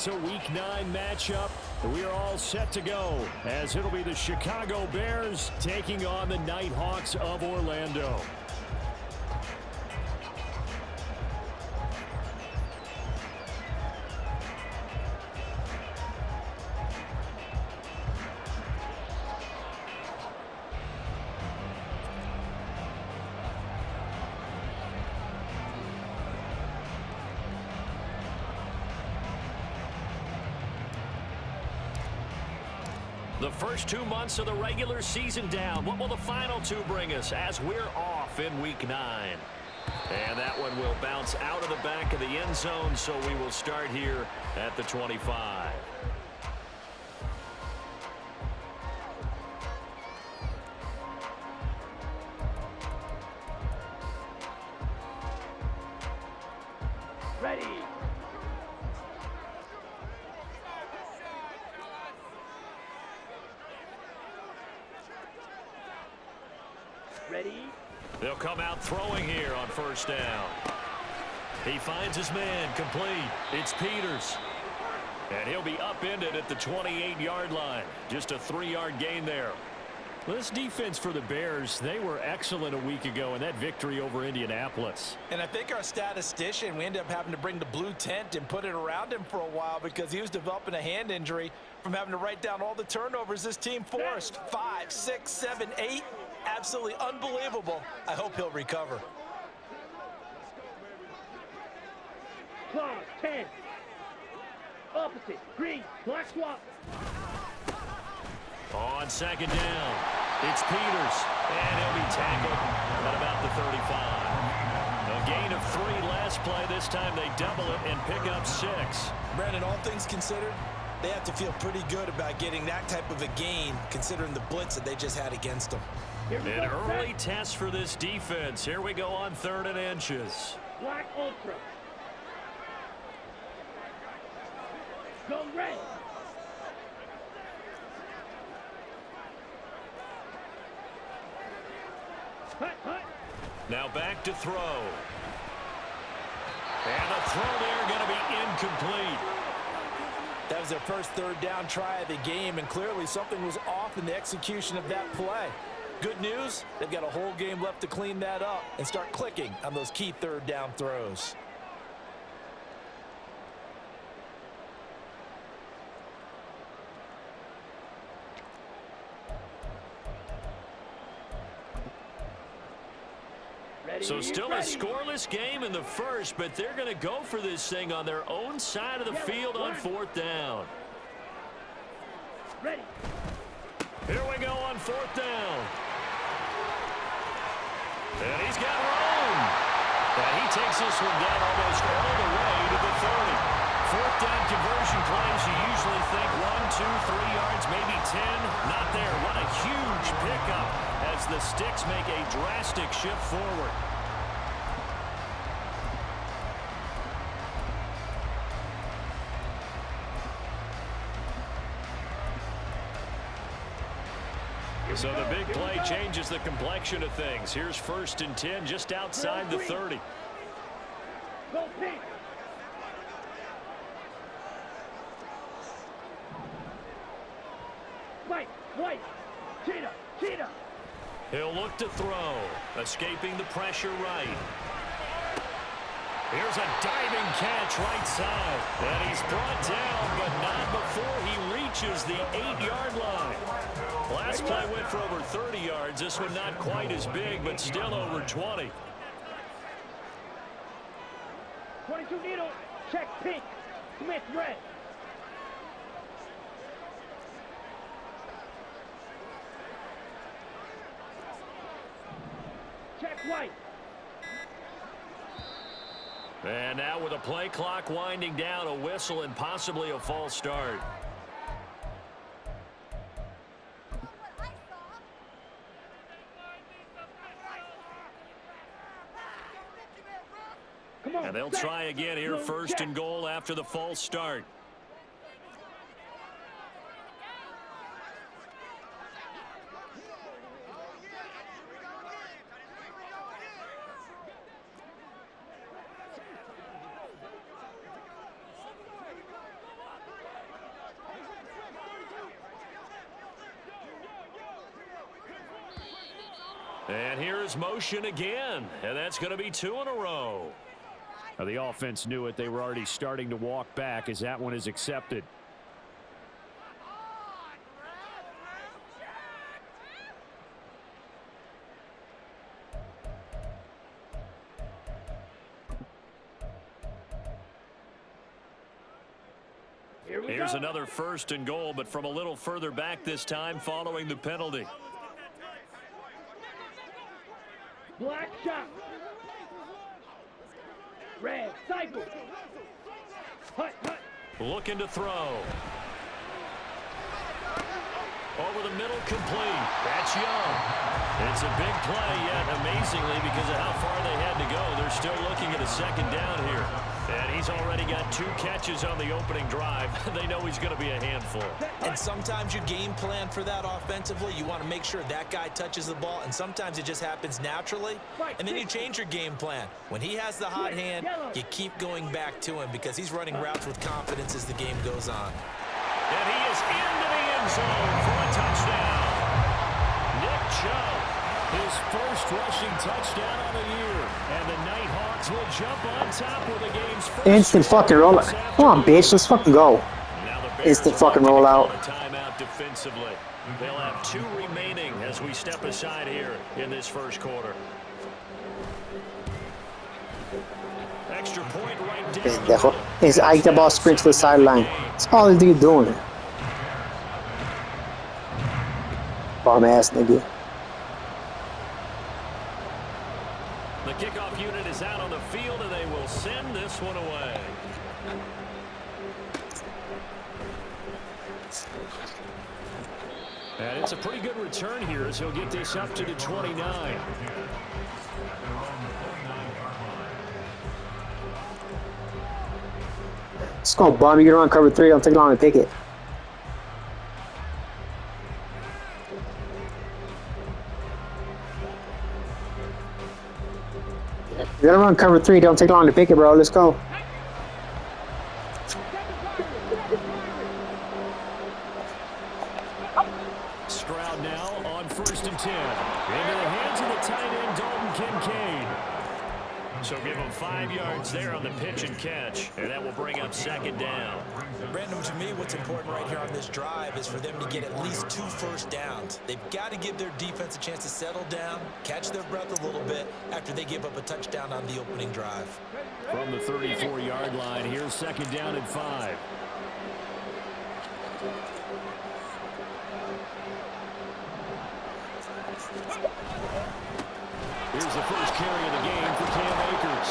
It's a Week 9 matchup. We are all set to go as it'll be the Chicago Bears taking on the Nighthawks of Orlando. The first 2 months of the regular season down. What will the final 2 bring us as we're off in Week 9? And that one will bounce out of the back of the end zone, so we will start here at the 25. Ready. Ready? They'll come out throwing here on first down. He finds his man complete. It's Peters. And he'll be upended at the 28-yard line. Just a 3-yard gain there. This defense for the Bears, they were excellent a week ago in that victory over Indianapolis. And I think our statistician, we ended up having to bring the blue tent and put it around him for a while because he was developing a hand injury from having to write down all the turnovers this team forced. 5, 6, 7, 8. Absolutely unbelievable. I hope he'll recover. Claw, 10. Opposite, green, black swap. On second down, it's Peters, and he'll be tackled at about the 35. A gain of 3 last play. This time they double it and pick up 6. Brandon, all things considered, they have to feel pretty good about getting that type of a gain considering the blitz that they just had against them. An early test for this defense. Here we go on 3rd and inches. Black ultra. Go red. Hut, hut. Now back to throw. And the throw there going to be incomplete. That was their first 3rd down try of the game, and clearly something was off in the execution of that play. Good news, they've got a whole game left to clean that up and start clicking on those key 3rd down throws. So still a scoreless game in the first, but they're going to go for this thing on their own side of the field on 4th down. Ready. Here we go on 4th down. And he's got room. And he takes this one down almost all the way to the 30. 4th down conversion plays, you usually think 1, 2, 3 yards, maybe 10. Not there. What a huge pickup as the Sticks make a drastic shift forward. So the big play changes the complexion of things. Here's 1st and 10 just outside the 30. Go pink. White. Cheetah. Cheetah. He'll look to throw. Escaping the pressure right. Here's a diving catch right side. And he's brought down, but not before he reaches the 8-yard line. Last play went for over 30 yards. This one not quite as big, but still over 20. 22 needle. Check pink. Smith red. Check white. And now with a play clock winding down, a whistle and possibly a false start. And they'll try again here, 1st and goal after the false start. And here's motion again, and that's going to be 2 in a row. Now, the offense knew it. They were already starting to walk back as that one is accepted. Here's another 1st and goal, but from a little further back this time following the penalty. Black shot. Red cycle. Hut, hut. Looking to throw. Over the middle, complete. That's Young. It's a big play, yet amazingly, because of how far they had to go, they're still looking at a 2nd down here. And he's already got 2 catches on the opening drive. They know he's going to be a handful. And sometimes you game plan for that offensively. You want to make sure that guy touches the ball, and sometimes it just happens naturally. And then you change your game plan. When he has the hot hand, you keep going back to him because he's running routes with confidence as the game goes on. And he is into the end zone for a touchdown. Nick Chubb, his first rushing touchdown of the year. And the Nighthawks will jump on top with the game's first. Instant fucking rollout. Come on, bitch. Let's fucking go. Instant fucking rollout. Timeout defensively. They'll have 2 remaining as we step aside here in this first quarter. Extra point right down. He's Ike the ball sprint to the sideline. That's all he's doing. Bum ass nigga. The kickoff unit is out on the field, and they will send this one away. And it's a pretty good return here as he'll get this up to the 29. Let's go, bum. You get around cover 3. Don't take long to pick it. You gotta run cover 3. Don't take long to pick it, bro. Let's go. Stroud now on 1st and 10. Into the hands of the tight end, Dalton Kincaid. So give him 5 yards there on the pitch and catch, and that will bring up 2nd down. Brandon, to me, what's important right here on this drive is for them to get at least 2 first downs. They've got to give their defense a chance to settle down, catch their breath a little bit after they give up a touchdown on the opening drive. From the 34-yard line, here's 2nd down and 5. Here's the first carry of the game for Cam Akers.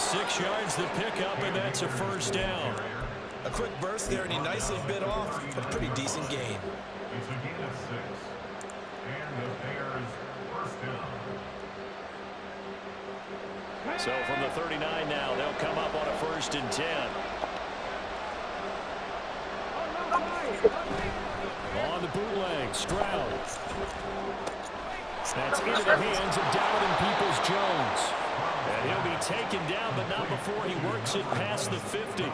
6 yards the pickup, and that's a 1st down. A quick burst there, and he nicely bit off a pretty decent gain. It's a gain of 6, and the Bears first down. So from the 39 now, they'll come up on a 1st and 10. On the bootleg, Stroud. That's into the hands of Dalvin Peoples-Jones. And he'll be taken down, but not before he works it past the 50.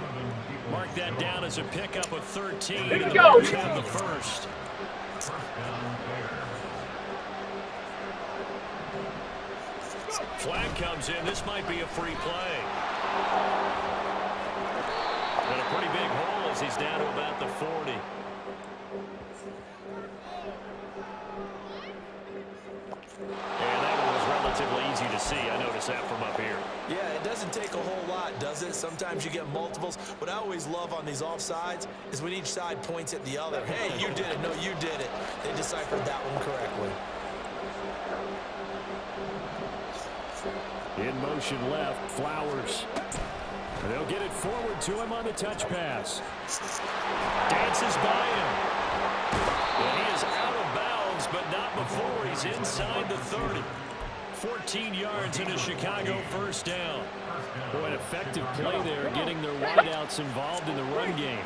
Mark that down as a pickup of 13. Here we and go. the Bears have the 1st. Flag comes in. This might be a free play. And a pretty big hole as he's down to about the 40. And that one was relatively easy to see. I noticed that from up here. Yeah, it doesn't take a whole lot, does it? Sometimes you get multiples. What I always love on these offsides is when each side points at the other. Hey, you did it. No, you did it. They deciphered that one correctly. In motion left, Flowers. And they'll get it forward to him on the touch pass. Dances by him. And he is out of bounds, but not before he's inside the 30. 14 yards into Chicago, first down. Boy, an effective play there, getting their wideouts involved in the run game.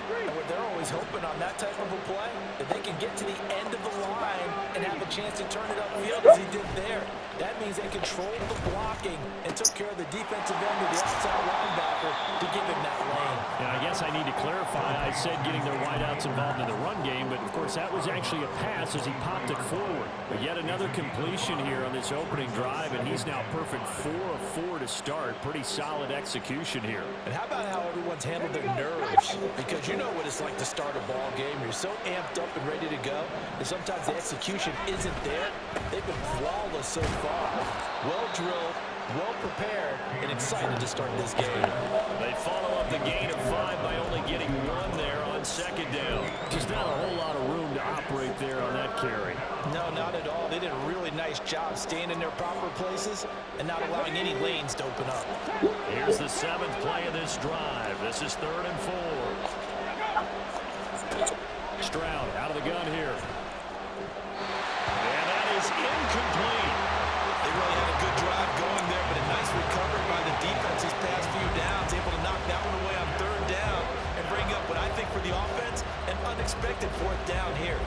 They're always hoping on that type of a play that they can get to the end of the line and have a chance to turn it upfield as he did there. That means they controlled the blocking and took care of the defensive end of the outside linebacker to give him that lane. And I guess I need to clarify, I said getting their wideouts involved in the run game, but of course that was actually a pass as he popped it forward. But yet another completion here on this opening drive, and he's now perfect 4 of 4 to start. Pretty solid execution here. And how about how everyone's handled their nerves? Because you know what it's like to start a ball game. You're so amped up and ready to go, and sometimes the execution isn't there. They've been flawless so far. Well drilled, well prepared, and excited to start this game. They follow up the gain of 5 by only getting 1 there on second down. Just not a whole lot of room to operate there on that carry. No, not at all. They did a really nice job staying in their proper places and not allowing any lanes to open up. Here's the 7th play of this drive. This is 3rd and 4. Stroud out of the gun here. And that is incomplete. They really had a good drive going there, but a nice recovery by the defense these past few downs, able to knock that one away on 3rd down and bring up what I think for the offense, an unexpected 4th down here.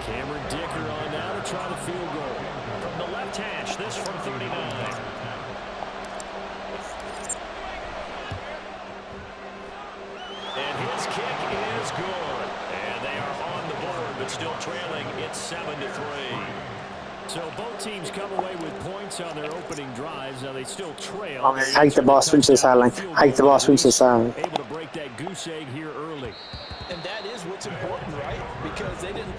Cameron Dicker on now to try the field goal. From the left hash, this from 39. And his kick is good. And they are on the board, but still trailing. It's 7-3. So both teams come away with points on their opening drives. Now they still trail. Hike the boss reach the sideline. Hike the boss reach the sideline. Able to break that goose egg here early. And that is what's important, right? Because they didn't...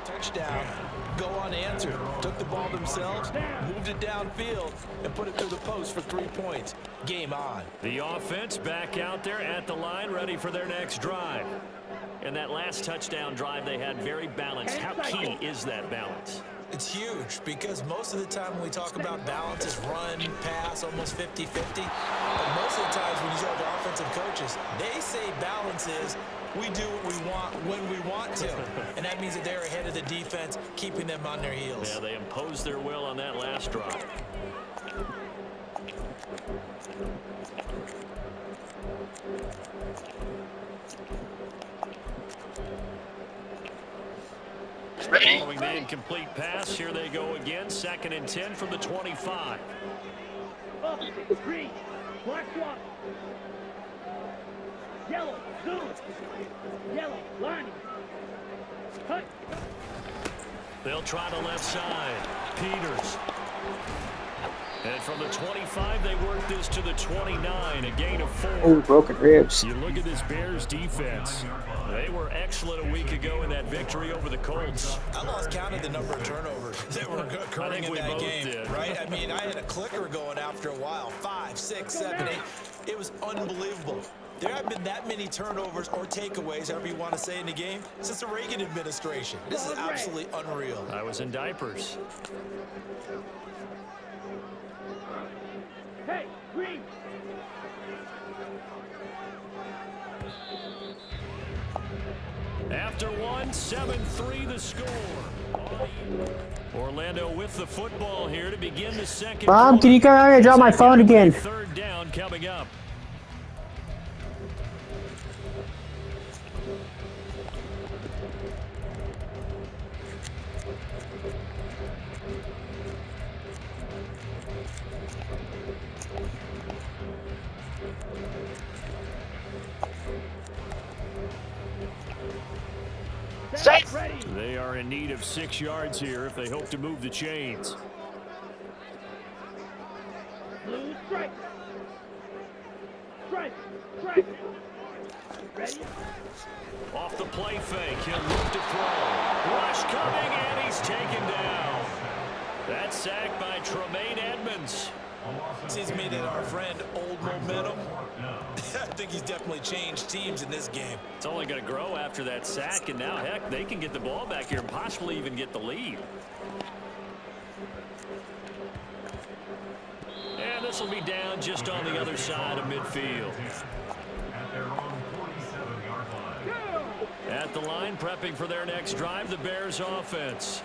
Touchdown, go unanswered, took the ball themselves, moved it downfield, and put it through the post for 3 points. Game on. The offense back out there at the line, ready for their next drive. And that last touchdown drive they had very balanced. How key is that balance? It's huge because most of the time when we talk about balance is run, pass, almost 50-50. But most of the times when you talk to offensive coaches, they say balance is we do what we want when we want to. And that means that they're ahead of the defense, keeping them on their heels. Yeah, they imposed their will on that last drive. Following the incomplete pass, here they go again. 2nd and 10 from the 25. Up, green, black swap. Yellow, zoom. Yellow, line. Cut. They'll try the left side. Peters. And from the 25, they work this to the 29, a gain of 4. Oh, broken ribs. You look at this Bears defense. They were excellent a week ago in that victory over the Colts. I lost count of the number of turnovers that were occurring in that game, right? I mean, I had a clicker going after a while. 5, 6, 7, 8. It was unbelievable. There haven't been that many turnovers or takeaways, however you want to say, in the game since the Reagan administration. This is absolutely unreal. I was in diapers. Hey, green. After one, 7-3 the score. Orlando with the football here to begin the second. Bob, can you come out here and drop my phone again? 3rd down coming up. Set. Ready. They are in need of 6 yards here if they hope to move the chains. Blue strike. Strike. Strike. Ready. Off the play fake, he'll move to throw. Rush coming, and he's taken down. That's sacked by Tremaine Edmonds. Seems to me that our friend Old Momentum, I think he's definitely changed teams in this game. It's only going to grow after that sack, and now, heck, they can get the ball back here and possibly even get the lead. And this will be down just on the other side of midfield. At their own 47-yard line. At the line, prepping for their next drive, the Bears offense.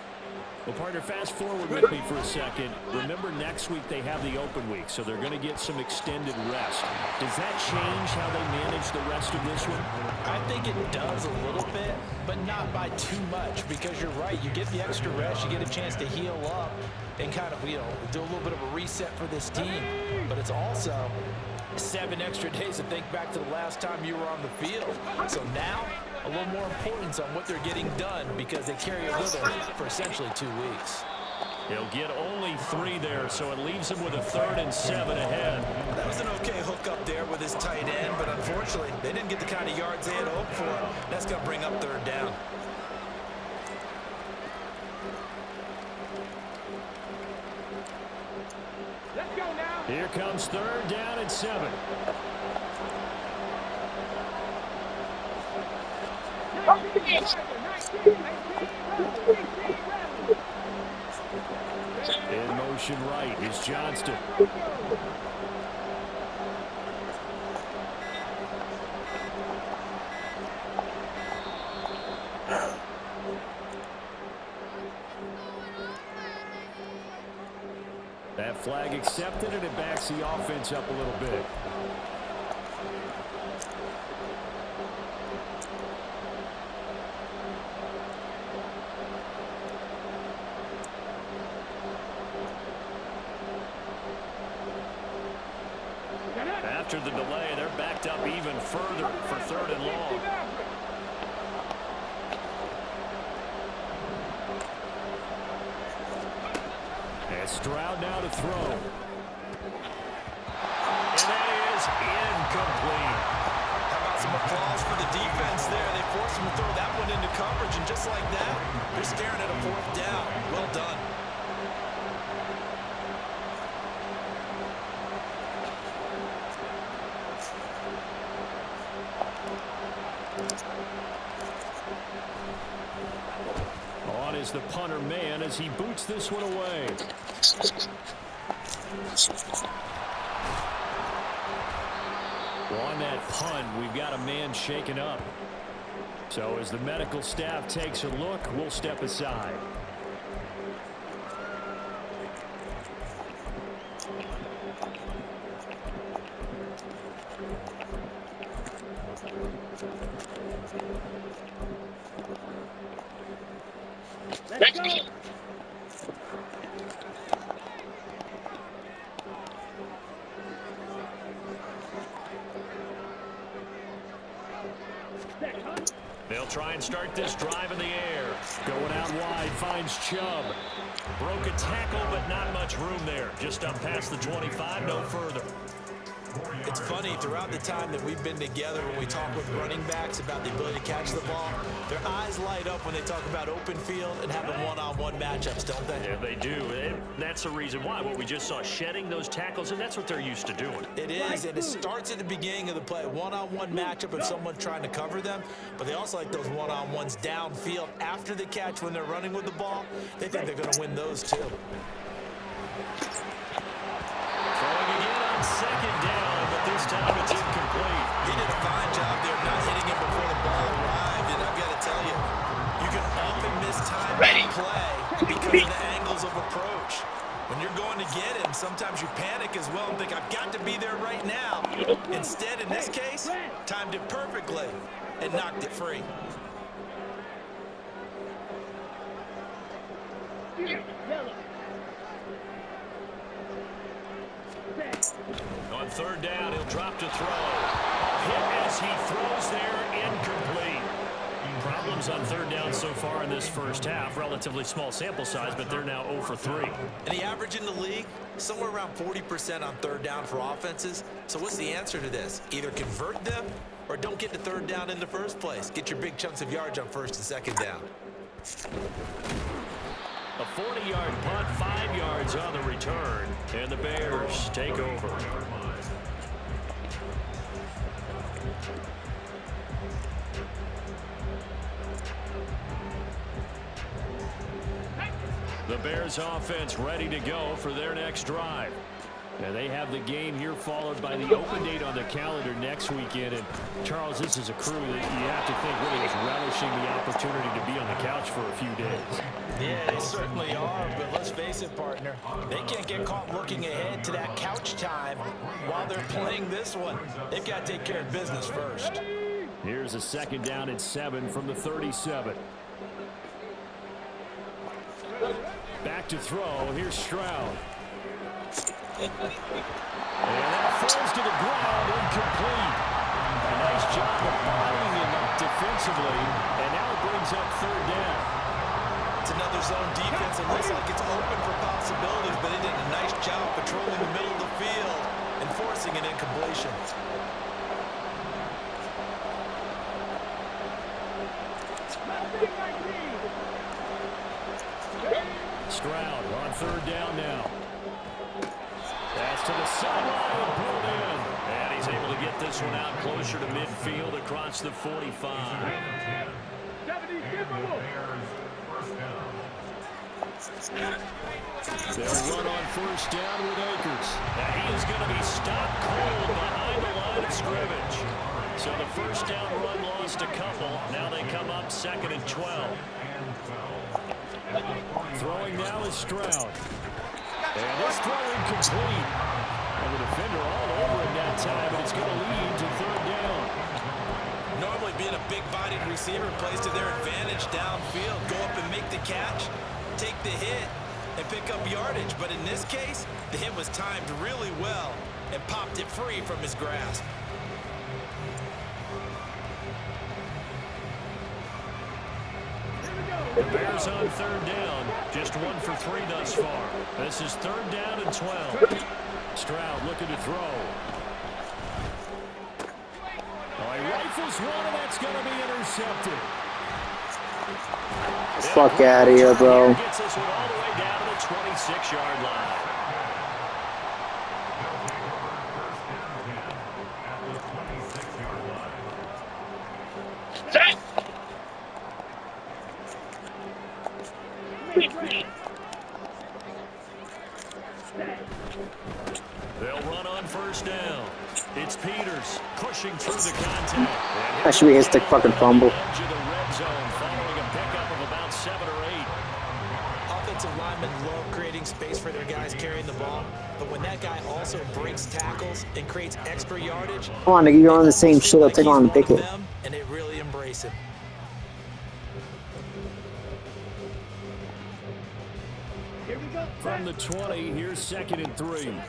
Well, partner, fast forward with me for a second. Remember, next week they have the open week, so they're going to get some extended rest. Does that change how they manage the rest of this one? I think it does a little bit, but not by too much, because you're right. You get the extra rest, you get a chance to heal up and kind of, do a little bit of a reset for this team. But it's also 7 extra days to think back to the last time you were on the field. So now, a little more importance on what they're getting done because they carry it with them for essentially 2 weeks. He'll get only 3 there, so it leaves him with a 3rd and 7 ahead. That was an okay hook up there with his tight end, but unfortunately, they didn't get the kind of yards they had hoped for. That's going to bring up 3rd down. Let's go now. Here comes 3rd down and 7. In motion right is Johnston. That flag accepted, and it backs the offense up a little bit. After the delay, they're backed up even further for 3rd and long. And Stroud now to throw. And that is incomplete. How about some applause for the defense there? They forced him to throw that one into coverage, and just like that, they're staring at a 4th down. Well done. On is the punter man as he boots this one away. Well, on that punt, we've got a man shaken up. So as the medical staff takes a look, we'll step aside. Let's go. They'll try and start this drive in the air. Going out wide, finds Chubb. Broke a tackle, but not much room there. Just up past the 25, no further. It's funny, throughout the time that we've been together, when we talk with running backs about the ability to catch the ball, their eyes light up when they talk about open field and having one-on-one matchups, don't they? Yeah, they do. And that's the reason why. What we just saw, shedding those tackles, and that's what they're used to doing. It is, and it starts at the beginning of the play. One-on-one matchup if someone's trying to cover them, but they also like those one-on-ones downfield after the catch when they're running with the ball. They think they're going to win those too. Throwing again on 2nd down, but this time it's incomplete. He did a fine job there of not hitting him before the ball arrived, and I've got to tell you, you can often miss time in play because of the angles of approach. When you're going to get him, sometimes you panic as well and think, I've got to be there right now. Instead, in this case, timed it perfectly and knocked it free. Yellow. Set. On third down, he'll drop to throw. Hit as he throws there, incomplete. Problems on third down so far in this first half. Relatively small sample size, but they're now 0 for 3. And the average in the league, somewhere around 40% on third down for offenses. So what's the answer to this? Either convert them or don't get to third down in the first place. Get your big chunks of yards on first and second down. A 40-yard punt, 5 yards on the return, and the Bears take over. The Bears offense ready to go for their next drive. And they have the game here followed by the open date on the calendar next weekend. And Charles, this is a crew that you have to think really is relishing the opportunity to be on the couch for a few days. Yeah, they certainly are, but let's face it, partner. They can't get caught looking ahead to that couch time while they're playing this one. They've got to take care of business first. Here's a second down and 7 from the 37. Back to throw. Here's Stroud. And that falls to the ground, incomplete. A nice job of bodying him up defensively, and now it brings up third down. It's another zone defense. It looks like it's open for possibilities, but they did a nice job patrolling the middle of the field and forcing an incompletion. Stroud on third down now. Pass to the sideline and pulled in. And he's able to get this one out closer to midfield across the 45. They'll run on first down with Akers. And he is going to be stopped cold behind the line of scrimmage. So the first down run lost a couple. Now they come up 2nd and 12. Throwing now is Stroud. And this throw incomplete. And the defender all over him that time, and it's going to lead to third down. Normally being a big-bodied receiver plays to their advantage downfield. Go up and make the catch, take the hit, and pick up yardage. But in this case, the hit was timed really well and popped it free from his grasp. The Bears on third down. Just 1 for 3 thus far. This is third down and 12. Stroud looking to throw. Oh, he rifles one, and that's going to be intercepted. Fuck out of here, bro. Gets this one all the way down to the 26-yard line. They'll run on first down. It's Peters pushing through the contact. That should be his thick fucking fumble. Edge of the red zone following a pickup of about 7 or 8. Offensive linemen love creating space for their guys carrying the ball, but when that guy also breaks tackles and creates extra yardage, Come on, nigga, you're on the same shit. I'll take on the picket. and they really embrace him. Here we go. From the 20, here's 2nd and 3.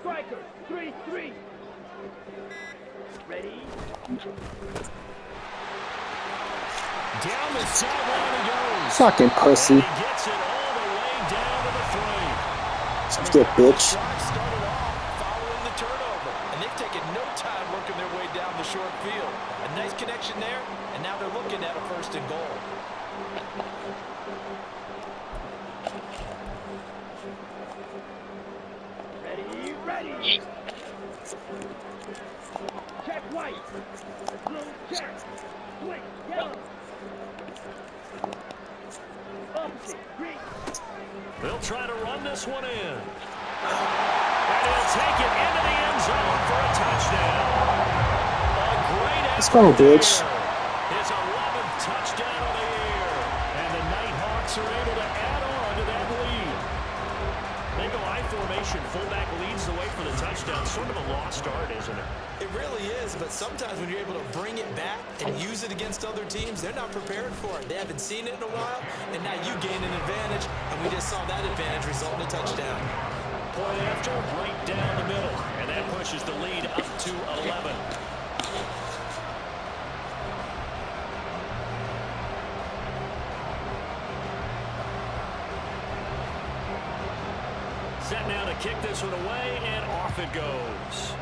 Striker, 3-3. Ready? Down the sideline he goes. Fucking pussy. He gets it all the way down to the 3. Such a bitch. Drive started off following the turnover, and they've taken no time working their way down the short field. A nice connection there, and now they're looking at a 1st and goal. Ready, ready. Check white. Blue check. Swing, yellow. Opposite, green. They'll try to run this one in. And he'll take it into the end zone for a touchdown. A great Let's go, bitch. His 11th touchdown of the year. And the Nighthawks are able to add on to that lead. They go I formation fullback. sometimes when you're able to bring it back and use it against other teams, they're not prepared for it. They haven't seen it in a while, and now you gain an advantage, and we just saw that advantage result in a touchdown. Point after, right down the middle, and that pushes the lead up to 11. Set now to kick this one away, and off it goes.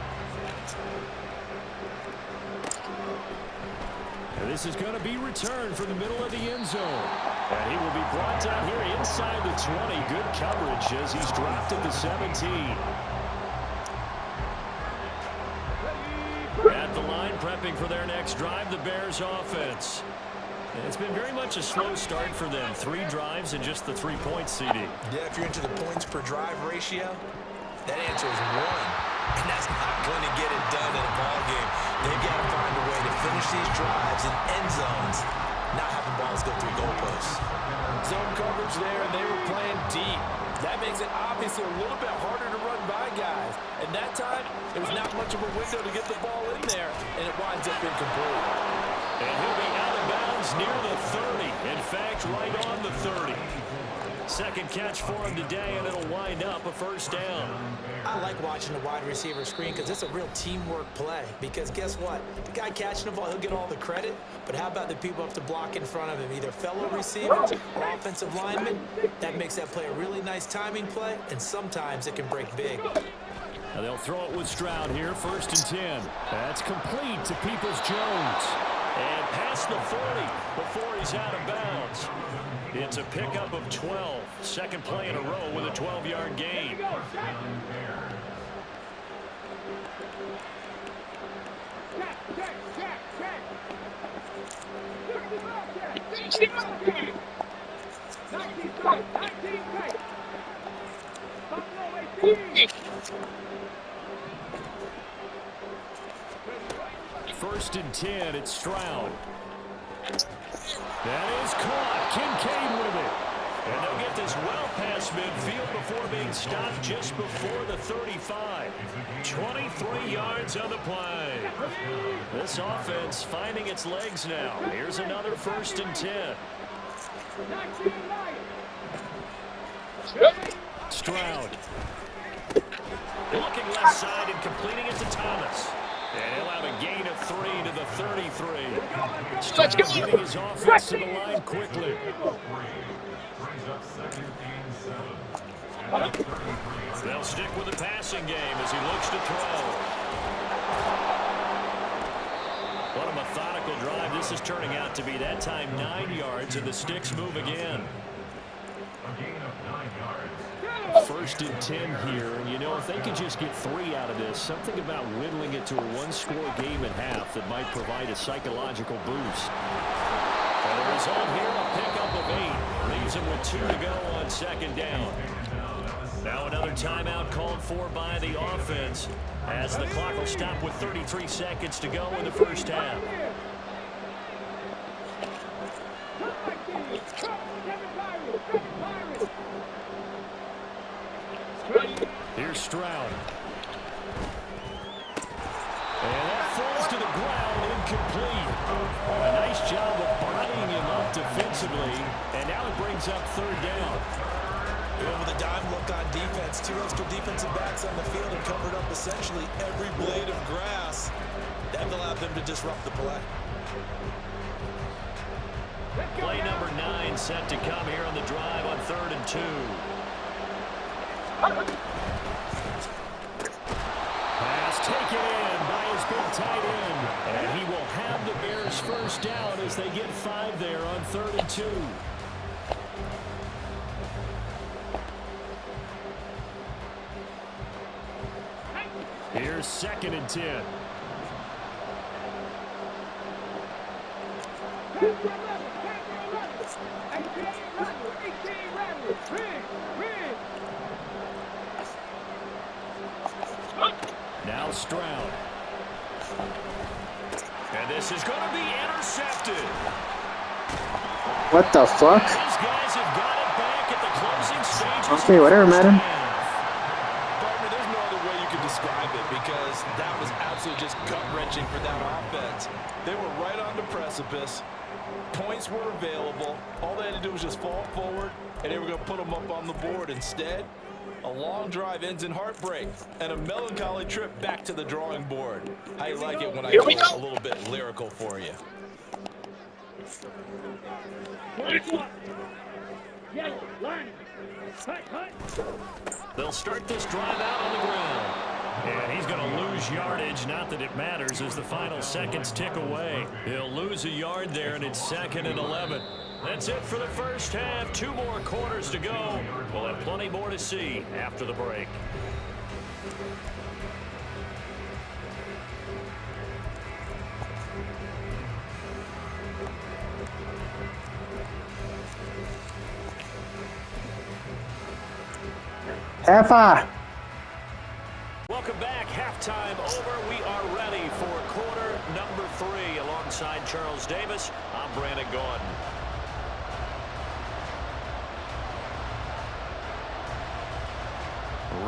And this is going to be returned from the middle of the end zone. And he will be brought down here inside the 20. Good coverage as he's dropped at the 17. At the line, prepping for their next drive, the Bears offense. And it's been very much a slow start for them. 3 drives and just the 3 points, CD. Yeah, if you're into the points per drive ratio, that answer is 1. And that's not going to get it done in a ball game. They've got to find a way to finish these drives in end zones, not having balls go through goalposts. Zone coverage there, and they were playing deep. That makes it obviously a little bit harder to run by guys. And that time, there was not much of a window to get the ball in there, and it winds up incomplete. And he'll be out of bounds near the 30. In fact, right on the 30. Second catch for him today, and it'll wind up a first down. I like watching the wide receiver screen because it's a real teamwork play. Because guess what? The guy catching the ball, he'll get all the credit. But how about the people up to block in front of him? Either fellow receivers or offensive linemen. That makes that play a really nice timing play, and sometimes it can break big. Now they'll throw it with Stroud here, 1st and 10. That's complete to Peoples-Jones. And past the 40 before he's out of bounds. It's a pickup of 12. Second play in a row with a 12-yard gain. First and 10, it's Stroud. That is caught. Kincaid with it. And they'll get this well past midfield before being stopped just before the 35. 23 yards on the play. This offense finding its legs now. Here's another 1st and 10. Stroud. Looking left side and completing it to Thomas. And he'll have a gain of 3 to the 33. Stroud getting his offense to the line quickly. They'll stick with the passing game as he looks to throw. What a methodical drive this is turning out to be. That time 9 yards, and the sticks move again. A gain of 9 yards. 1st and 10 here. And, you know, if they could just get 3 out of this, something about whittling it to a 1-score game at half that might provide a psychological boost. And the result here, a pickup of 8. Leaves him with 2 to go on 2nd down. Now another timeout called for by the offense as the clock will stop with 33 seconds to go in the first half. Here's Stroud. And that falls to the ground, incomplete. A nice job of bodying him up defensively, and now it brings up 3rd down. With a dime look on defense, 2 extra defensive backs on the field and covered up essentially every blade of grass. That allowed them to disrupt the play. Play number 9 set to come here on the drive on 3rd and 2. Pass taken in by his big tight end. And he will have the Bears first down as they get 5 there on 3rd and 2. Here's 2nd and 10. Now Stroud. And this is going to be intercepted. What the fuck? These guys have got it back at the closing stages. Okay, whatever, madam. Partner, there's no other way you can describe it because that was absolutely just gut-wrenching for that precipice. Points were available. All they had to do was just fall forward, and they were going to put them up on the board. Instead, a long drive ends in heartbreak and a melancholy trip back to the drawing board. How you like it when I go a little bit lyrical for you? They'll start this drive out on the ground. And he's going to lose yardage. Not that it matters as the final seconds tick away. He'll lose a yard there, and it's 2nd and 11. That's it for the first half. 2 more quarters to go. We'll have plenty more to see after the break. Half-hour. Welcome back. Halftime over. We are ready for quarter number 3. Alongside Charles Davis, I'm Brandon Gordon.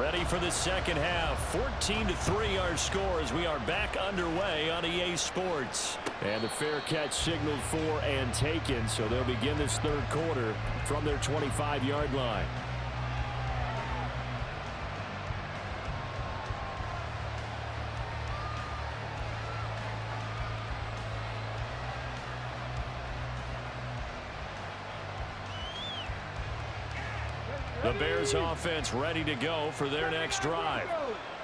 Ready for the second half. 14-3 our score as we are back underway on EA Sports. And the fair catch signaled for and taken, so they'll begin this third quarter from their 25-yard line. The Bears offense ready to go for their next drive.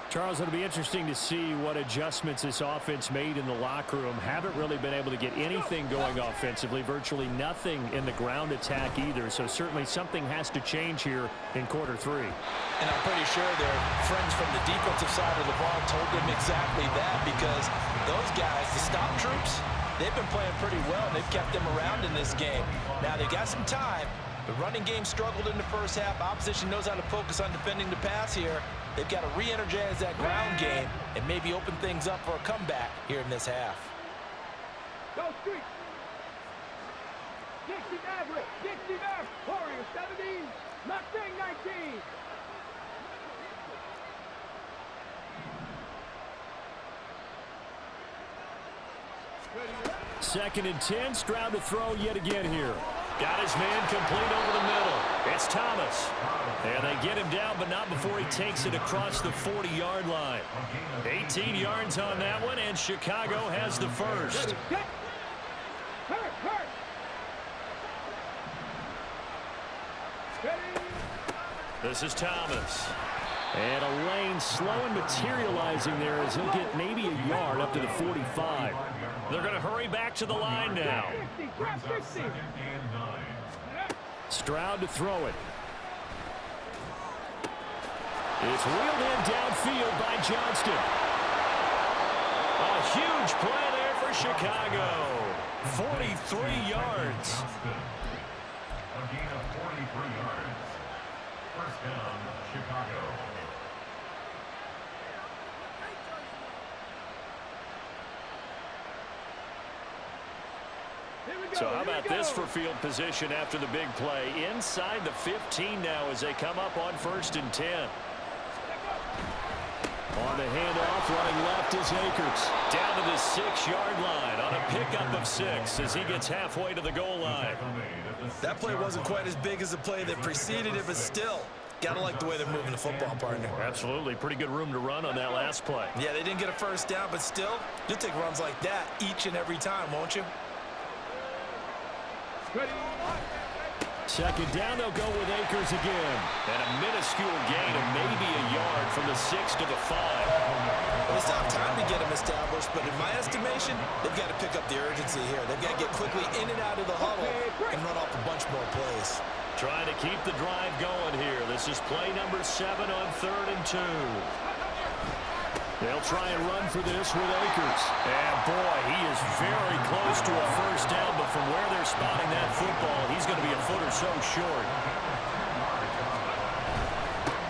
Charles, it'll be interesting to see what adjustments this offense made in the locker room. Haven't really been able to get anything going offensively, virtually nothing in the ground attack either. So certainly something has to change here in quarter 3. And I'm pretty sure their friends from the defensive side of the ball told them exactly that, because those guys, the stop troops, they've been playing pretty well. They've kept them around in this game. Now they've got some time. The running game struggled in the first half. Opposition knows how to focus on defending the pass here. They've got to re-energize that ground game and maybe open things up for a comeback here in this half. Go street. Dixie Maverick. Dixie Maverick. Warrior 17. Mustang 19. Second and 10. Stroud to throw yet again here. Got his man complete over the middle. It's Thomas. And they get him down, but not before he takes it across the 40-yard line. 18 yards on that one, and Chicago has the first. This is Thomas. And a lane slow and materializing there as he'll get maybe a yard up to the 45. They're going to hurry back to the line now. Stroud to throw it. It's wheeled in downfield by Johnston. A huge play there for Chicago. 43 yards. A gain of 43 yards. First down, Chicago. So how about this for field position after the big play? Inside the 15 now as they come up on 1st and 10. On the handoff, running left is Akers. Down to the 6-yard line on a pickup of 6 as he gets halfway to the goal line. That play wasn't quite as big as the play that preceded it, but still, gotta like the way they're moving the football, partner. Absolutely. Pretty good room to run on that last play. Yeah, they didn't get a first down, but still, you'll take runs like that each and every time, won't you? Second down, they'll go with Akers again. And a minuscule gain of maybe a yard from the 6 to the 5. Well, it's not time to get them established, but in my estimation, they've got to pick up the urgency here. They've got to get quickly in and out of the huddle and run off a bunch more plays. Trying to keep the drive going here. This is play number 7 on 3rd and 2. They'll try and run for this with Akers. And boy, he is very close to a first down, but from where they're spotting that football, he's going to be a foot or so short.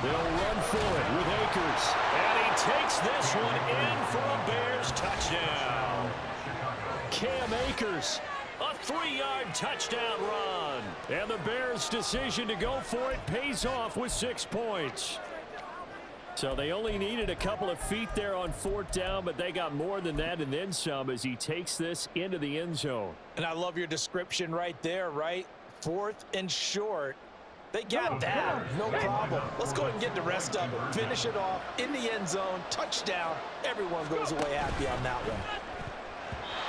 They'll run for it with Akers. And he takes this one in for a Bears touchdown. Cam Akers. A 3-yard touchdown run. And the Bears' decision to go for it pays off with 6 points. So they only needed a couple of feet there on 4th down, but they got more than that and then some as he takes this into the end zone. And I love your description right there, right? 4th and short. They got that. No problem. Let's go ahead and get the rest of it. Finish it off in the end zone. Touchdown. Everyone goes away happy on that one.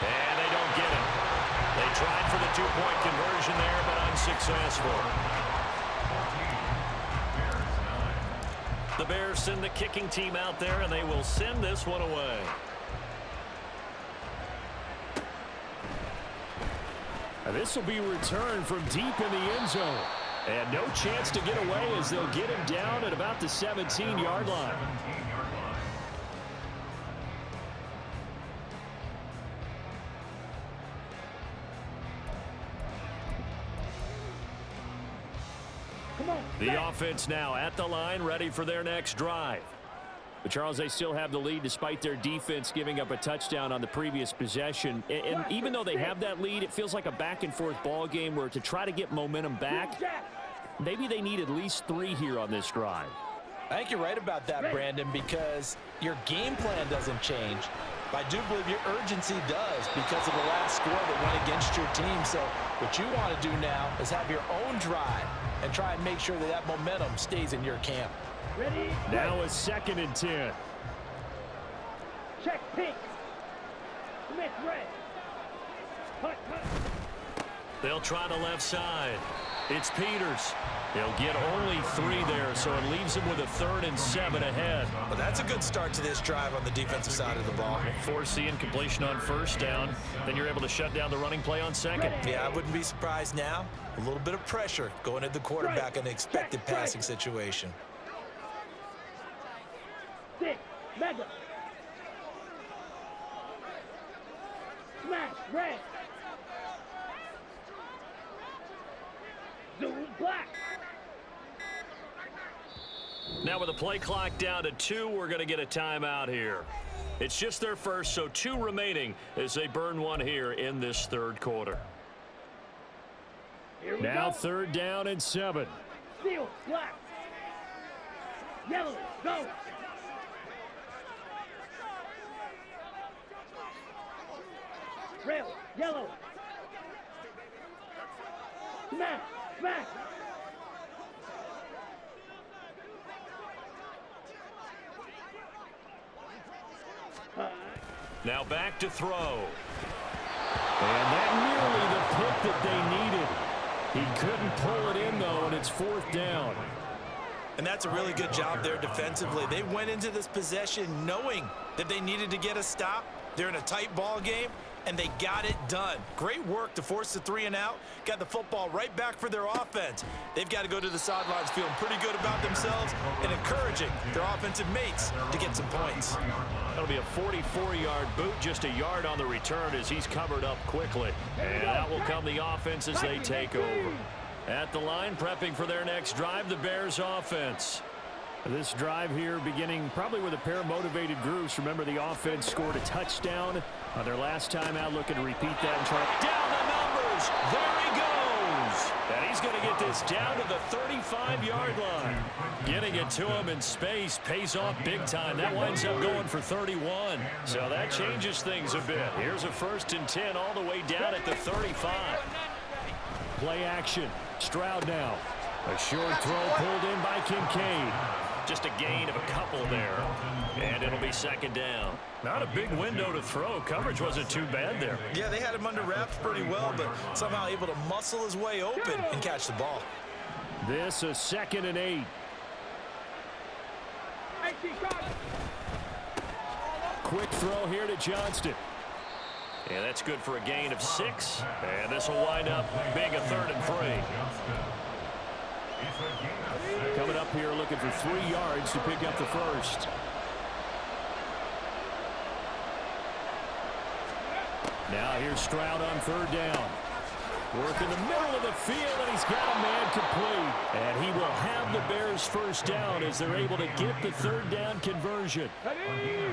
And they don't get it. They tried for the 2-point conversion there, but unsuccessful. The Bears send the kicking team out there, and they will send this one away. And this will be returned from deep in the end zone. And no chance to get away as they'll get him down at about the 17-yard line. The offense now at the line, ready for their next drive. But Charles, they still have the lead despite their defense giving up a touchdown on the previous possession. And even though they have that lead, it feels like a back-and-forth ball game where to try to get momentum back, maybe they need at least 3 here on this drive. I think you're right about that, Brandon, because your game plan doesn't change. But I do believe your urgency does because of the last score that went against your team. So what you want to do now is have your own drive and try and make sure that that momentum stays in your camp. Ready? Now a 2nd and 10. Check pink. Smith red. Cut, cut. They'll try the left side. It's Peters. They'll get only 3 there, so it leaves them with a 3rd and 7 ahead. Well, that's a good start to this drive on the defensive side of the ball. Force the incompletion on 1st down. Then you're able to shut down the running play on 2nd. Yeah, I wouldn't be surprised now. A little bit of pressure going at the quarterback in an expected passing situation. 6, mega. Smash, red. Zoom, black. Now with the play clock down to 2, we're going to get a timeout here. It's just their first, so 2 remaining as they burn one here in this 3rd quarter. Now 3rd down and 7. Steel, black. Yellow, go. Rail, yellow. Smash, smash. Now back to throw. And that nearly the pick that they needed. He couldn't pull it in, though, and it's 4th down. And that's a really good job there defensively. They went into this possession knowing that they needed to get a stop. They're in a tight ball game, and they got it done. Great work to force the 3 and out. Got the football right back for their offense. They've got to go to the sidelines feeling pretty good about themselves and encouraging their offensive mates to get some points. That'll be a 44-yard boot, just a yard on the return as he's covered up quickly. And out will come the offense as they take over. At the line, prepping for their next drive, the Bears offense. This drive here beginning probably with a pair of motivated groups. Remember, the offense scored a touchdown on their last time out, looking to repeat that and try. Down the numbers. There he goes. And he's going to get this down to the 35-yard line. Getting it to him in space pays off big time. That winds up going for 31. So that changes things a bit. Here's a 1st and 10 all the way down at the 35. Play action. Stroud now. A short throw pulled in by Kincaid. Just a gain of a couple there. And it'll be 2nd down. Not a big window to throw. Coverage wasn't too bad there. Yeah, they had him under wraps pretty well, but somehow able to muscle his way open and catch the ball. This a 2nd and 8. Quick throw here to Johnston. And that's good for a gain of 6. And this will wind up being a 3rd and 3. Coming up here looking for 3 yards to pick up the 1st. Now here's Stroud on 3rd down. Work in the middle of the field, and he's got a man complete. And he will have the Bears 1st down as they're able to get the 3rd down conversion.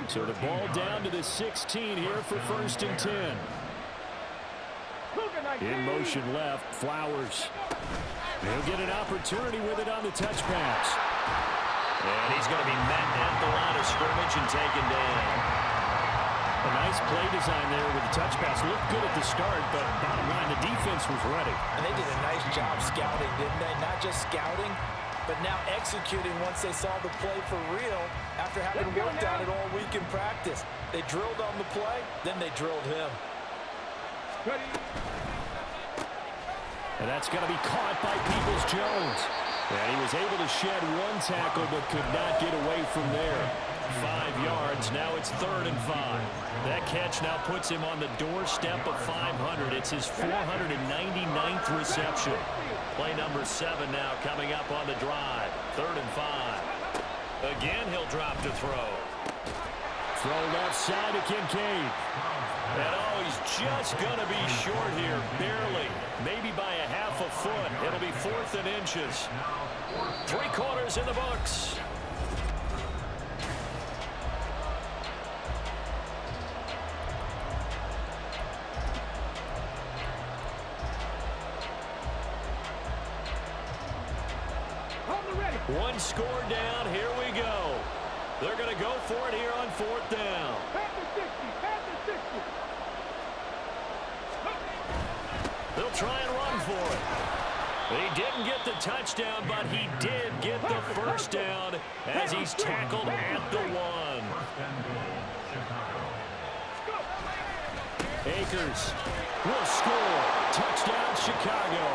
So the ball down to the 16 here for 1st and 10. In motion left, Flowers. He'll get an opportunity with it on the touch pass. And he's going to be met at the line of scrimmage and taken down. A nice play design there with the touch pass. Looked good at the start, but bottom line, the defense was ready. And they did a nice job scouting, didn't they? Not just scouting, but now executing once they saw the play for real after having worked on it all week in practice. They drilled on the play, then they drilled him. Ready. And that's going to be caught by Peoples-Jones. And he was able to shed one tackle, but could not get away from there. 5 yards. Now it's 3rd and 5. That catch now puts him on the doorstep of 500. It's his 499th reception. Play number 7 now coming up on the drive. 3rd and 5. Again, he'll drop to throw. Throw left side to Kincaid. And oh, he's just going to be short here, barely. Maybe by a half a foot. It'll be 4th and inches. 3 quarters in the books. One score down. Here we go. They're going to go for it here on 4th down. Pass the 60. Pass the 60. They'll try and run for it. He didn't get the touchdown, but he did get the first down as he's tackled at the 1. Akers will score. Touchdown, Chicago.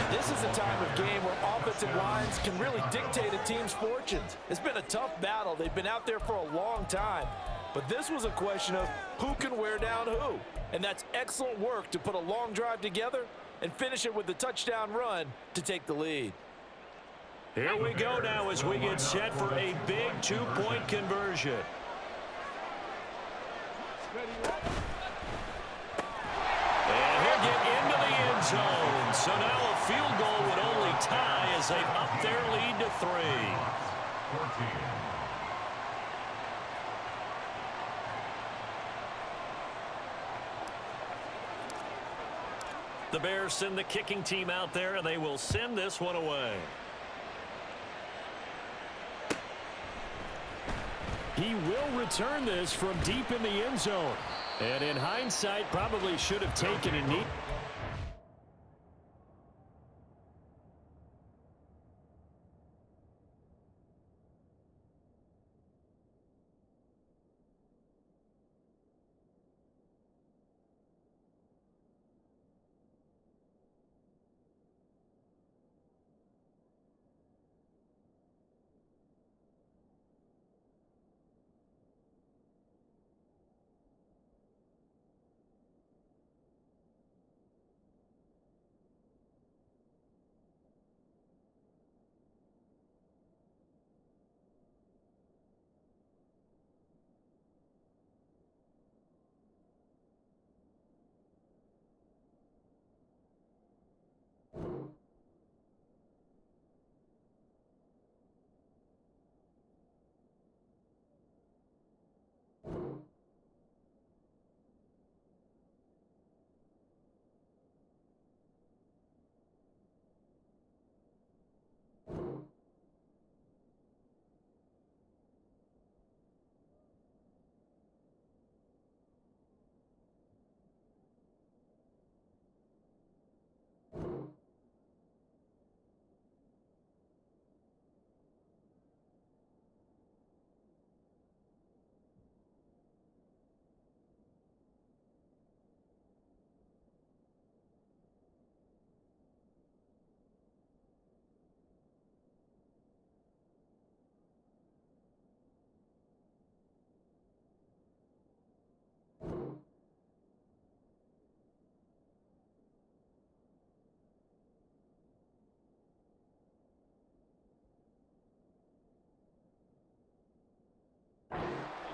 This is a time of game where offensive lines can really dictate a team's fortunes. It's been a tough battle. They've been out there for a long time. But this was a question of who can wear down who. And that's excellent work to put a long drive together and finish it with the touchdown run to take the lead. Here we go now as we get set for a big 2-point conversion. And he'll get into the end zone. So now a field goal would only tie as they've upped their lead to 3. 14. The Bears send the kicking team out there, and they will send this one away. He will return this from deep in the end zone. And in hindsight, probably should have taken a knee.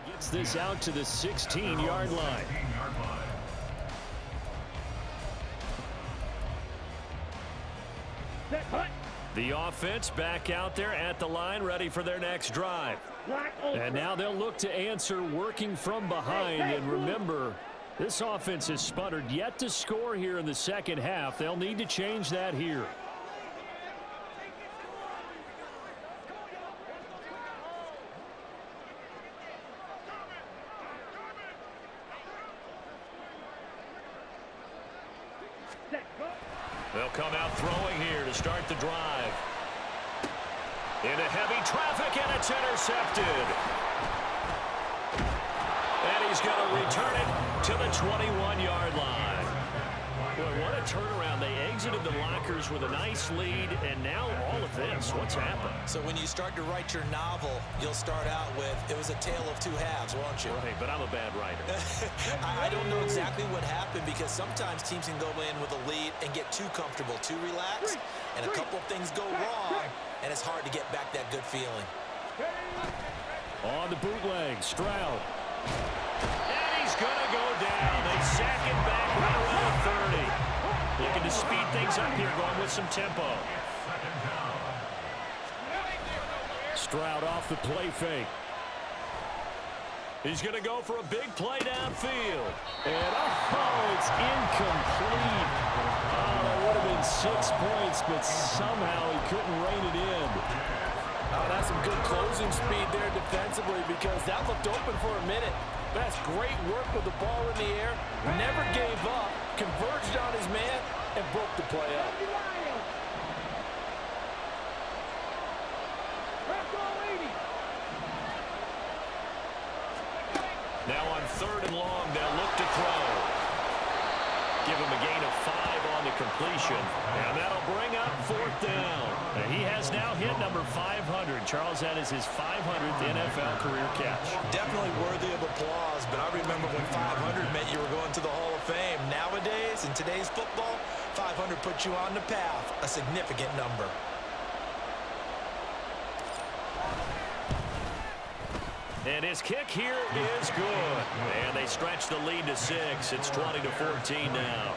Gets this out to the 16-yard line. The offense back out there at the line, ready for their next drive. And now they'll look to answer working from behind. And remember, this offense has sputtered yet to score here in the second half. They'll need to change that here. Set, go. They'll come out throwing here to start the drive. Into heavy traffic, and it's intercepted. And he's going to return it to the 21-yard line. Boy, what a turnaround. They exited the lockers with a nice lead, and now all of this. What's happened? So when you start to write your novel, you'll start out with, it was a tale of two halves, won't you? Right, but I'm a bad writer. I don't know exactly what happened because sometimes teams can go in with a lead and get too comfortable, too relaxed, and a couple of things go wrong, and it's hard to get back that good feeling. On the bootleg, Stroud. And he's going to go down. They sack it back right around the 30. Looking to speed things up here, going with some tempo. Stroud off the play fake. He's going to go for a big play downfield. And, oh, it's incomplete. Oh, that would have been 6 points, but somehow he couldn't rein it in. Oh, that's some good closing speed there defensively because that looked open for a minute. But that's great work with the ball in the air. Never gave up, converged on his man, and broke the play up. Now on 3rd and long, they'll look to throw. Give him a gain of 5 on the completion. And that'll bring up 4th down. And he has now hit number 500. Charles, that is his 500th NFL career catch. Definitely worthy of applause, but I remember when 500 meant you were going to the Hall of Fame. Nowadays, in today's football, 500 puts you on the path, a significant number. And his kick here is good. And they stretch the lead to 6. It's 20-14 now.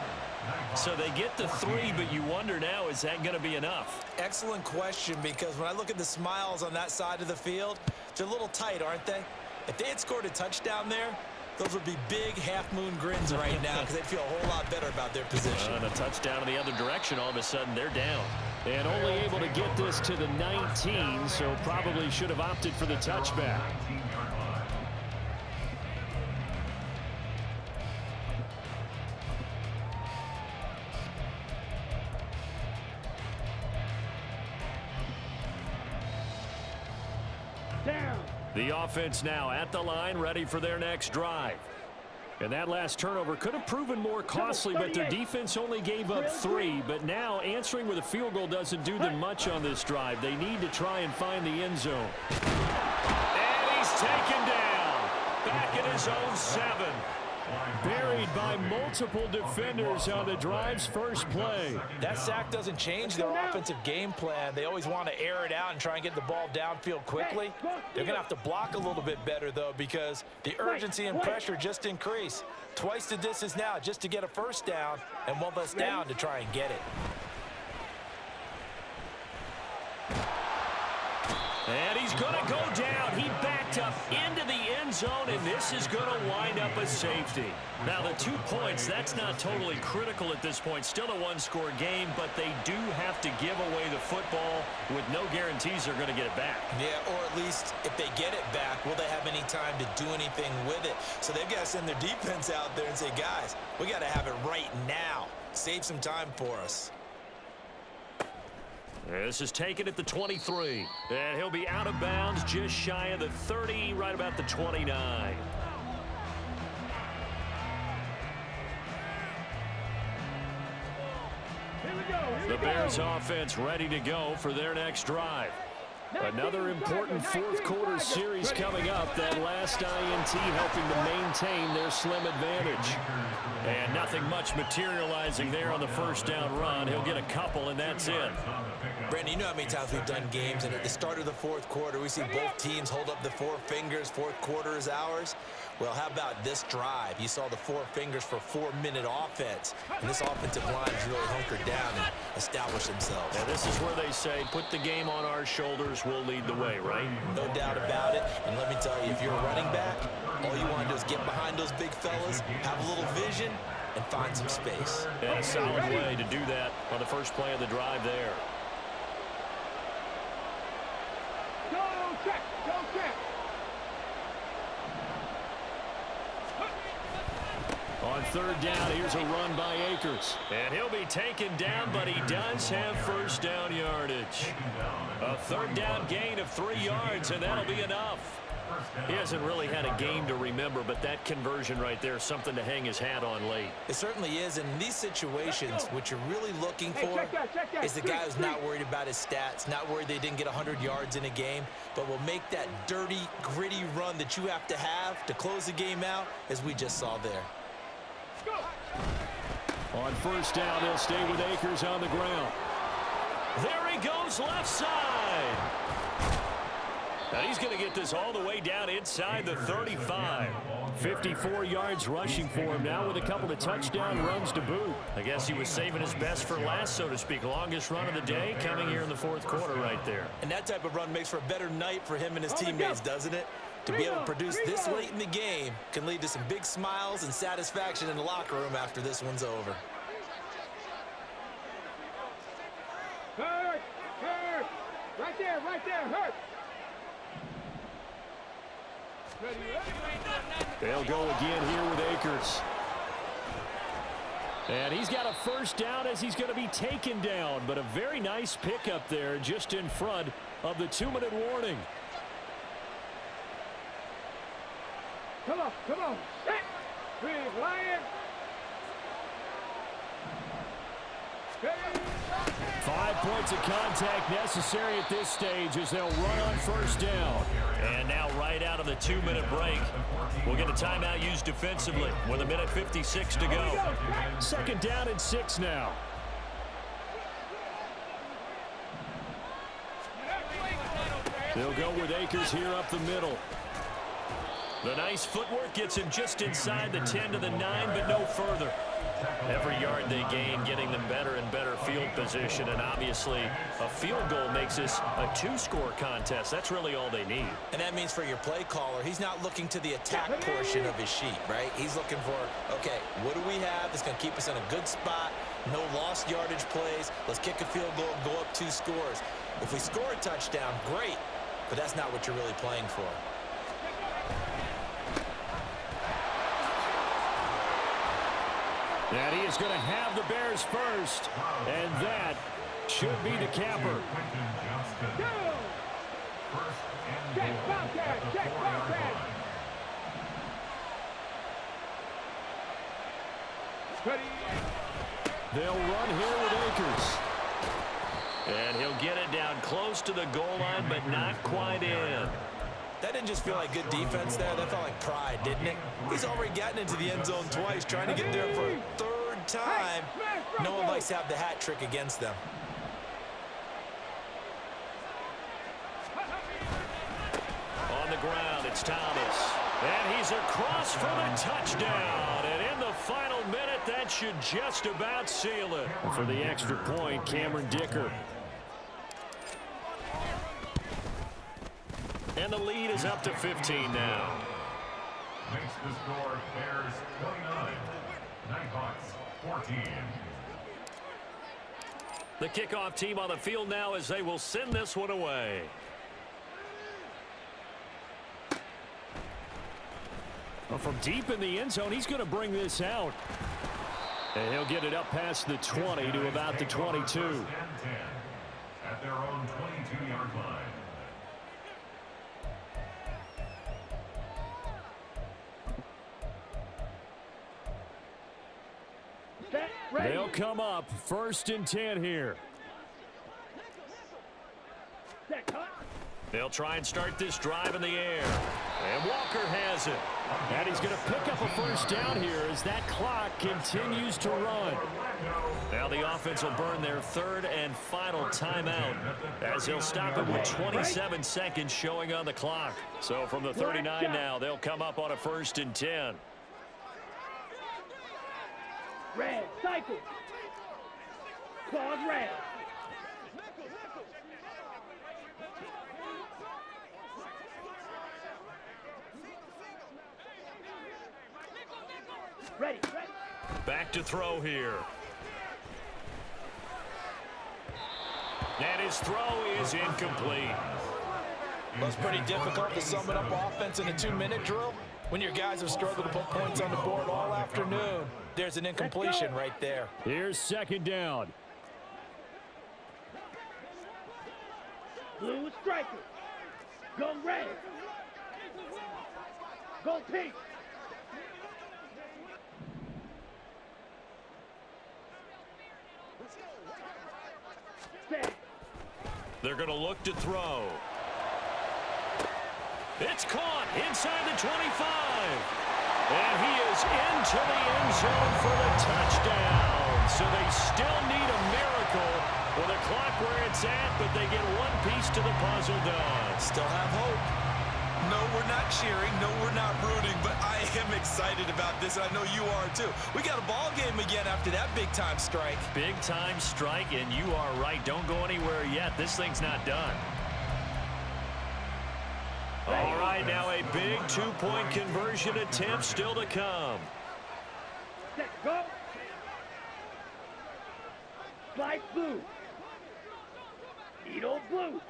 So they get to 3, but you wonder now, is that going to be enough? Excellent question, because when I look at the smiles on that side of the field, they're a little tight, aren't they? If they had scored a touchdown there, those would be big half-moon grins right now because they'd feel a whole lot better about their position. And a touchdown in the other direction, all of a sudden they're down. And only able to get this to the 19, so probably should have opted for the touchback. The offense now at the line, ready for their next drive. And that last turnover could have proven more costly, but their defense only gave up 3. But now answering with a field goal doesn't do them much on this drive. They need to try and find the end zone. And he's taken down. Back at his own 7. Buried by multiple defenders on the drive's first play. That sack doesn't change their offensive game plan. They always want to air it out and try and get the ball downfield quickly. They're going to have to block a little bit better, though, because the urgency and pressure just increase. Twice the distance now just to get a first down, and one less down to try and get it. And he's going to go down. He backed up into the end zone, and this is going to wind up a safety. Now, the 2 points, that's not totally critical at this point. Still a one-score game, but they do have to give away the football with no guarantees they're going to get it back. Yeah, or at least if they get it back, will they have any time to do anything with it? So they've got to send their defense out there and say, guys, we got to have it right now. Save some time for us. This is taken at the 23. And he'll be out of bounds just shy of the 30, right about the 29. The Bears offense ready to go for their next drive. Another important fourth quarter series coming up. That last INT helping to maintain their slim advantage. And nothing much materializing there on the first down run. He'll get a couple, and that's it. Brandon, you know how many times we've done games, and at the start of the fourth quarter, we see both teams hold up the 4 fingers. Fourth quarter is ours. Well, how about this drive? You saw the 4 fingers for 4-minute offense. And this offensive line has really hunkered down and established themselves. And this is where they say, put the game on our shoulders, we'll lead the way, right? No doubt about it. And let me tell you, if you're a running back, all you want to do is get behind those big fellas, have a little vision, and find some space. And a solid way to do that on the first play of the drive there. Go check, go check. On third down. Here's a run by Akers. And he'll be taken down, but he does have first down yardage. A third down gain of 3 yards, and that'll be enough. He hasn't really had a game to remember, but that conversion right there is something to hang his hat on late. It certainly is. And in these situations, what you're really looking for is the guy who's not worried about his stats, not worried they didn't get 100 yards in a game, but will make that dirty, gritty run that you have to close the game out, as we just saw there. On first down, they'll stay with Akers on the ground. There he goes, left side. Now he's going to get this all the way down inside the 35. 54 yards rushing for him now with a couple of touchdown runs to boot. I guess he was saving his best for last, so to speak. Longest run of the day coming here in the fourth quarter right there. And that type of run makes for a better night for him and his teammates, doesn't it? To be able to produce this late in the game can lead to some big smiles and satisfaction in the locker room after this one's over. Hurt! Hurt! Right there, hurt! They'll go again here with Akers. And he's got a first down as he's going to be taken down, but a very nice pickup there just in front of the 2-minute warning. Come on! Set! Big Lion! 5 points of contact necessary at this stage as they'll run on first down. And now right out of the 2-minute break, we'll get a timeout used defensively with 1:56 to go. Second down and 6 now. They'll go with Akers here up the middle. The nice footwork gets him just inside the 10 to the 9, but no further. Every yard they gain, getting them better and better field position, and obviously a field goal makes this a 2-score contest. That's really all they need. And that means for your play caller, he's not looking to the attack portion of his sheet, right? He's looking for, okay, what do we have that's going to keep us in a good spot? No lost yardage plays. Let's kick a field goal and go up 2 scores. If we score a touchdown, great, but that's not what you're really playing for. And he is going to have the Bears first, and that should be the capper. Check Bobcat! Check Bobcat! They'll run here with Akers. And he'll get it down close to the goal line, but not quite in. That didn't just feel like good defense there. That felt like pride, didn't it? He's already gotten into the end zone twice, trying to get there for a third time. No one likes to have the hat trick against them. On the ground, it's Thomas. And he's across for the touchdown. And in the final minute, that should just about seal it. And for the extra point, Cameron Dicker. And the lead is up to 15 now. Makes the score Bears 29, Nighthawks 14. The kickoff team on the field now as they will send this one away. Well, from deep in the end zone, he's going to bring this out. And he'll get it up past the 20 to about the 22. At their own 22-yard line. They'll come up 1st and 10 here. They'll try and start this drive in the air. And Walker has it. And he's going to pick up a first down here as that clock continues to run. Now the offense will burn their 3rd and final timeout as they'll stop it with 27 seconds showing on the clock. So from the 39 now, they'll come up on a 1st and 10. Red, cycle. Claws red. Ready. Back to throw here. And his throw is incomplete. Well, it's pretty difficult to sum it up offense in a 2-minute drill. When your guys have struggled to put points on the board all afternoon, there's an incompletion right there. Here's second down. Blue striker. Go red. Go pink. Set. They're going to look to throw. It's caught inside the 25. And he is into the end zone for the touchdown. So they still need a miracle with a clock where it's at, but they get one piece to the puzzle done. Still have hope. No, we're not cheering. No, we're not rooting, but I am excited about this, and I know you are too. We got a ball game again after that big-time strike. Big-time strike, and you are right. Don't go anywhere yet. This thing's not done. All right, now a big two-point conversion attempt still to come. Set. Go. Slice blue. Eat old blue.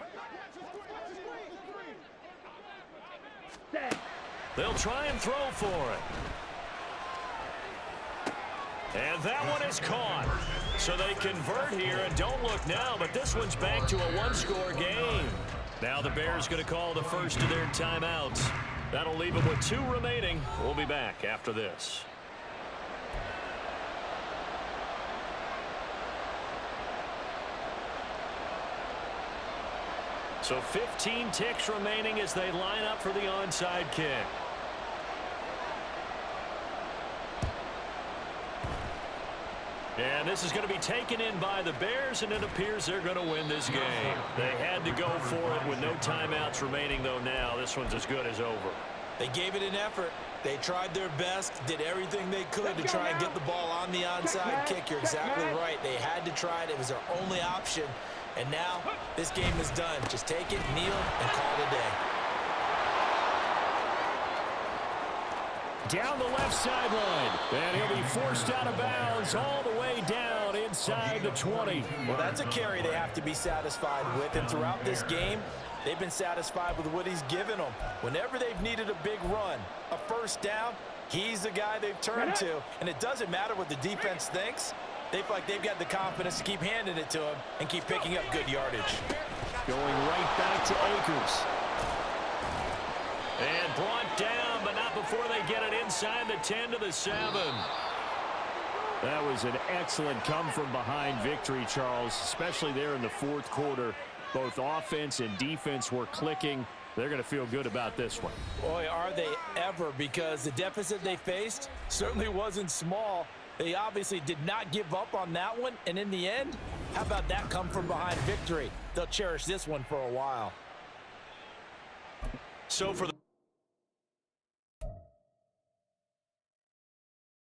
Set. They'll try and throw for it. And that one is caught. So they convert here, and don't look now, but this one's back to a one-score game. Now the Bears going to call the first of their timeouts. That'll leave them with 2 remaining. We'll be back after this. So 15 ticks remaining as they line up for the onside kick. And this is going to be taken in by the Bears, and it appears they're going to win this game. They had to go for it with no timeouts remaining, though now. This one's as good as over. They gave it an effort. They tried their best, did everything they could to try and get the ball on the onside kick. You're exactly right. They had to try it. It was their only option. And now this game is done. Just take it, kneel, and call it a day. Down the left sideline, and he'll be forced out of bounds all the way down inside the 20. Well, that's a carry they have to be satisfied with, and throughout this game, they've been satisfied with what he's given them. Whenever they've needed a big run, a first down, he's the guy they've turned to, and it doesn't matter what the defense thinks. They feel like they've got the confidence to keep handing it to him and keep picking up good yardage. Going right back to Akers. And brought down, but not before they get it inside the 10 to the 7. That was an excellent come-from-behind victory, Charles, especially there in the fourth quarter. Both offense and defense were clicking. They're going to feel good about this one. Boy, are they ever, because the deficit they faced certainly wasn't small. They obviously did not give up on that one, and in the end, how about that come-from-behind victory? They'll cherish this one for a while. So for the